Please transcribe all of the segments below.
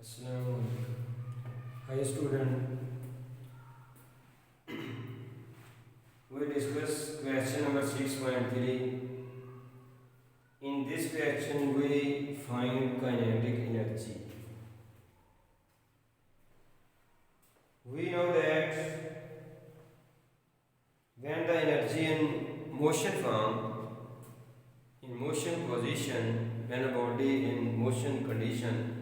Assalamualaikum. Hi student, we discuss question number 6.3. In this question we find kinetic energy. We know that when the energy in motion form, in motion position, when a body in motion condition,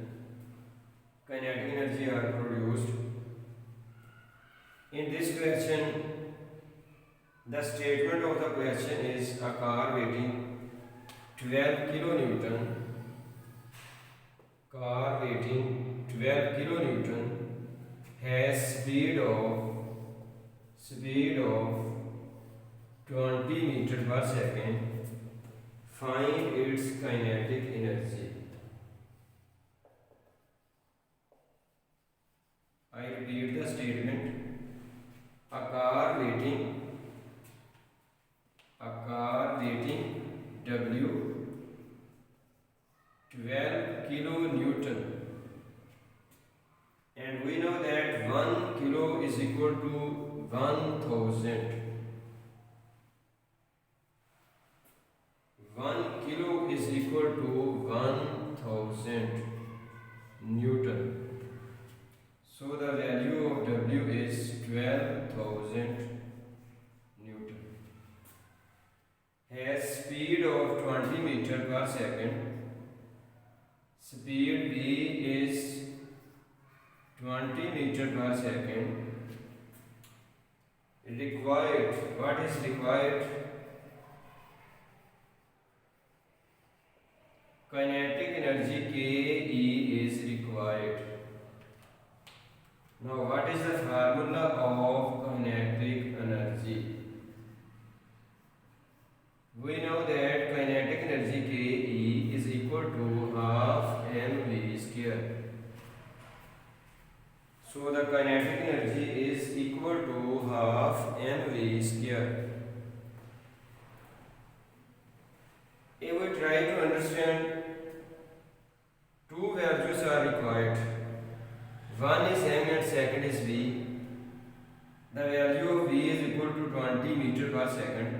kinetic energy are produced. In this question, the statement of the question is a car weighing 12 kilonewton, car weighing 12 kilonewton has speed of 20 meter per second. Find its kinetic energy. I repeat the statement. A car weighing W 12 kilonewton, and we know that 1 kilo is equal to 1000. 1 kilo is equal to 1000 Newton. So the value of W is 12,000 Newton. Has speed of 20 meter per second. Speed V is 20 meter per second. Required. What is required? Kinetic energy Ke is required. Now, what is the formula of kinetic energy? We know that kinetic energy Ke is equal to half mv square. So, the kinetic energy is equal to half mv square. If we try to understand, two values are required. One is m and second is v. The value of v is equal to 20 meter per second.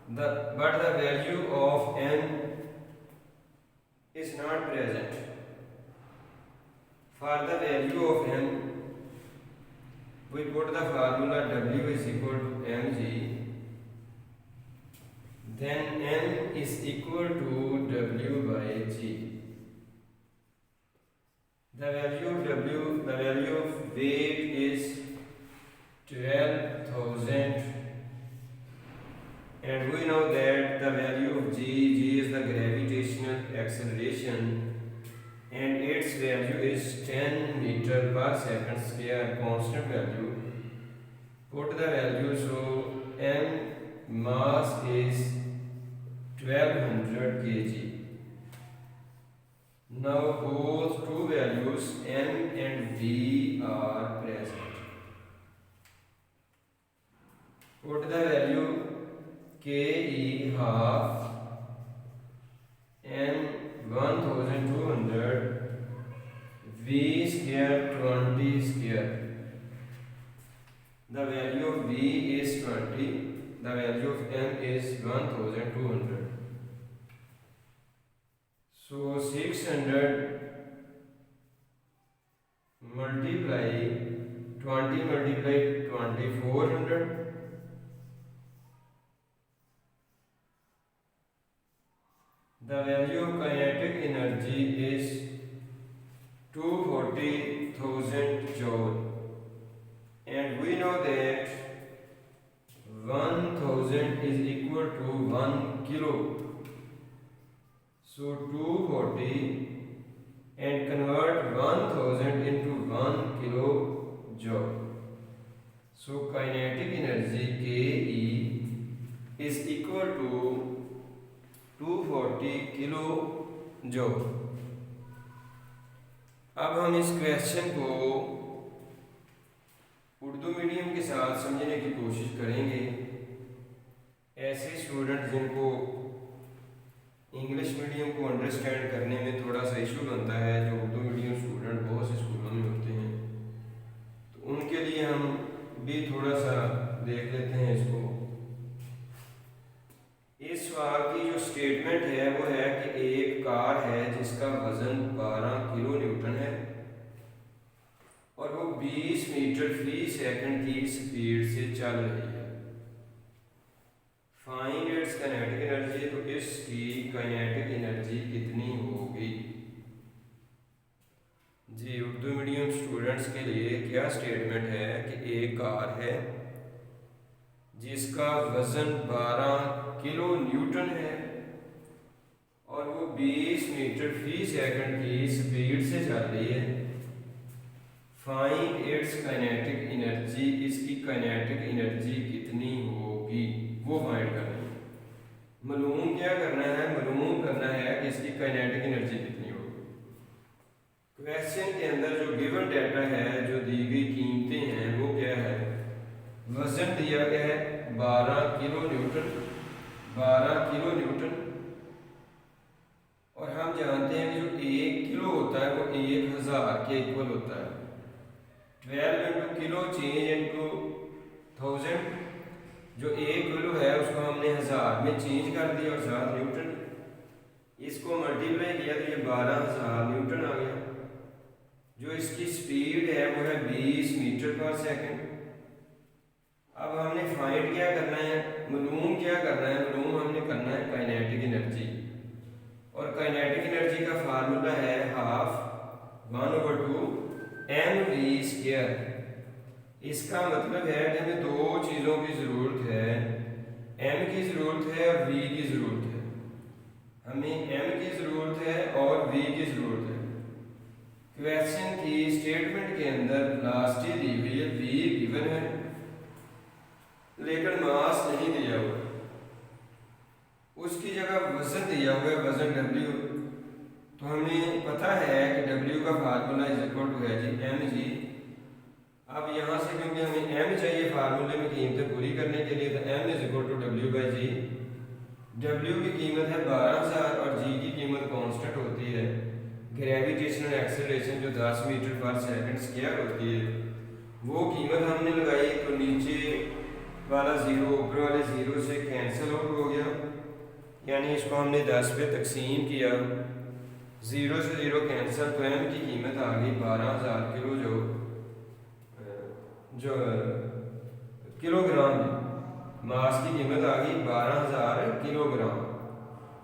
But the value of m is not present. For the value of m, we put the formula W is equal to mg. Then m is equal to W by g. The value of weight is 12,000, and we know that the value of g is the gravitational acceleration, and its value is 10 meter per second square, constant value. Put the value, so m mass is 1200 kg. Now both two values m and v are present. Put the value Ke half, m 1200, v square 20 square. The value of v is 20, the value of m is 1200. So 600 multiply 20 multiply 2400. The value of kinetic energy is 240,000 joule, and we know that 1000 is equal to 1 kilo. So 240 and convert 1000 into 1 kilo joule. So kinetic energy Ke is equal to 240 kilo joule. अब हम इस question को Urdu medium के साथ समझने की कोशिश करेंगे. ऐसे स्टूडेंट जिनको इंग्लिश मीडियम को अंडरस्टैंड करने में थोड़ा सा इशू बनता है, जो उर्दू मीडियम सवाल की जो स्टेटमेंट है वो है कि एक कार है जिसका वजन 12 किलो न्यूटन है और वो 20 मीटर फी सेकंड की स्पीड से चल रही है। फाइंड इट्स काइनेटिक एनर्जी, तो इसकी काइनेटिक एनर्जी कितनी होगी। जी उर्दू मीडियम स्टूडेंट्स के लिए क्या स्टेटमेंट है कि एक कार है जिसका वजन 12 किलो न्यूटन है और वो 20 मीटर फी सेकंड की स्पीड से चल रही है। फाइंड इट्स काइनेटिक एनर्जी, इसकी काइनेटिक एनर्जी कितनी होगी वो फाइंड करना है। मालूम क्या करना है, मालूम करना है कि इसकी काइनेटिक एनर्जी कितनी होगी। क्वेश्चन के अंदर जो गिवन डाटा है, जो दी गई कीमतें हैं वो क्या है, वजन दिया गया है 12 किलो न्यूटन, 12 किलो न्यूटन, और हम जानते हैं कि जो 1 किलो होता है वो 1000 के इक्वल होता है। 12 इंटू किलो चेंज इंटू 1000, जो 1 किलो है उसको हमने 1000 में चेंज कर दिया और 7 न्यूटन, इसको मल्टीप्लाई किया तो ये 12000 न्यूटन आ गया। जो इसकी स्पीड है वो है 20 मीटर पर सेकंड। अब हमने फाइंड क्या करना है, मालूम क्या करना है, मालूम हमने करना है काइनेटिक एनर्जी, और काइनेटिक एनर्जी का फार्मूला है 1/2 mv²। इसका मतलब है कि हमें दो चीज़ों की ज़रूरत है, m की ज़रूरत है और v की ज़रूरत है। हमें m की ज़रूरत है और v की ज़रूरत है। क्वेश्चन की स्टेटमेंट के अंदर वेलोसिटी दी हुई है, v गिवन है लेकिन मास नहीं दिया हुआ, उसकी जगह वजन दिया हुआ है, वजन w। तो हमें पता है कि w का फार्मूला इज इक्वल टू है जी mg। अब यहाँ से क्योंकि हमें m चाहिए फार्मूले में कीमतें पूरी करने के लिए, तो m is equal to w/g। w की कीमत है 12000 और g की कीमत कांस्टेंट होती है ग्रेविटेशनल एक्सेलरेशन जो 10 मीटर पर सेकंड स्क्वायर होती है, वो कीमत हमने लगाई। तो नीचे वाला जीरो ऊपर वाले जीरो से कैंसिल आउट हो गया, यानी इसको हमने 10 पे तकसीम किया, जीरो से जीरो कैंसिल, तो m की कीमत आ गई 12000 किलो, जो किलोग्राम है, मास की कीमत आ गई 12000 किलोग्राम।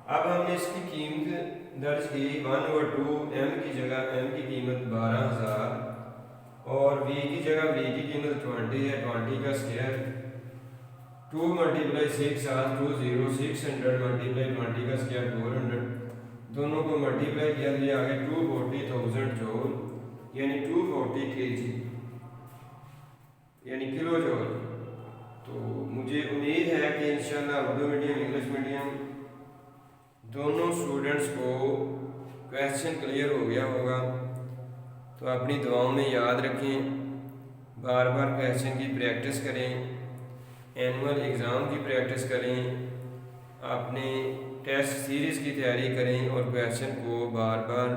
अब हमने इसकी कीमत दर्ज की 1/2 m की जगह m की कीमत 12000 और v की जगह v की कीमत 20 है, 20 का स्क्वायर, 2 × 6 7 2 0 600 × 20 का स्क्वायर 400, दोनों को मल्टीप्लाई किया तो ये आ गया 240,000 जूल, यानी 240 kg यानी किलो जूल। तो मुझे उम्मीद है कि इंशाल्लाह उर्दू मीडियम इंग्लिश मीडियम दोनों स्टूडेंट्स को क्वेश्चन क्लियर हो गया होगा। तो अपनी दुआओं में याद रखें, बार बार क्वेश्चन की प्रैक्टिस करें, एनुअल एग्ज़ाम की प्रैक्टिस करें, अपने टेस्ट सीरीज़ की तैयारी करें और क्वेश्चन को बार बार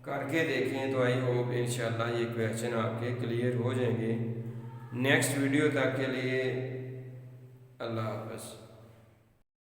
करके देखें। तो आई होप इंशाल्लाह ये क्वेश्चन आपके क्लियर हो जाएंगे। नेक्स्ट वीडियो तक के लिए अल्लाह हाफ़िज़।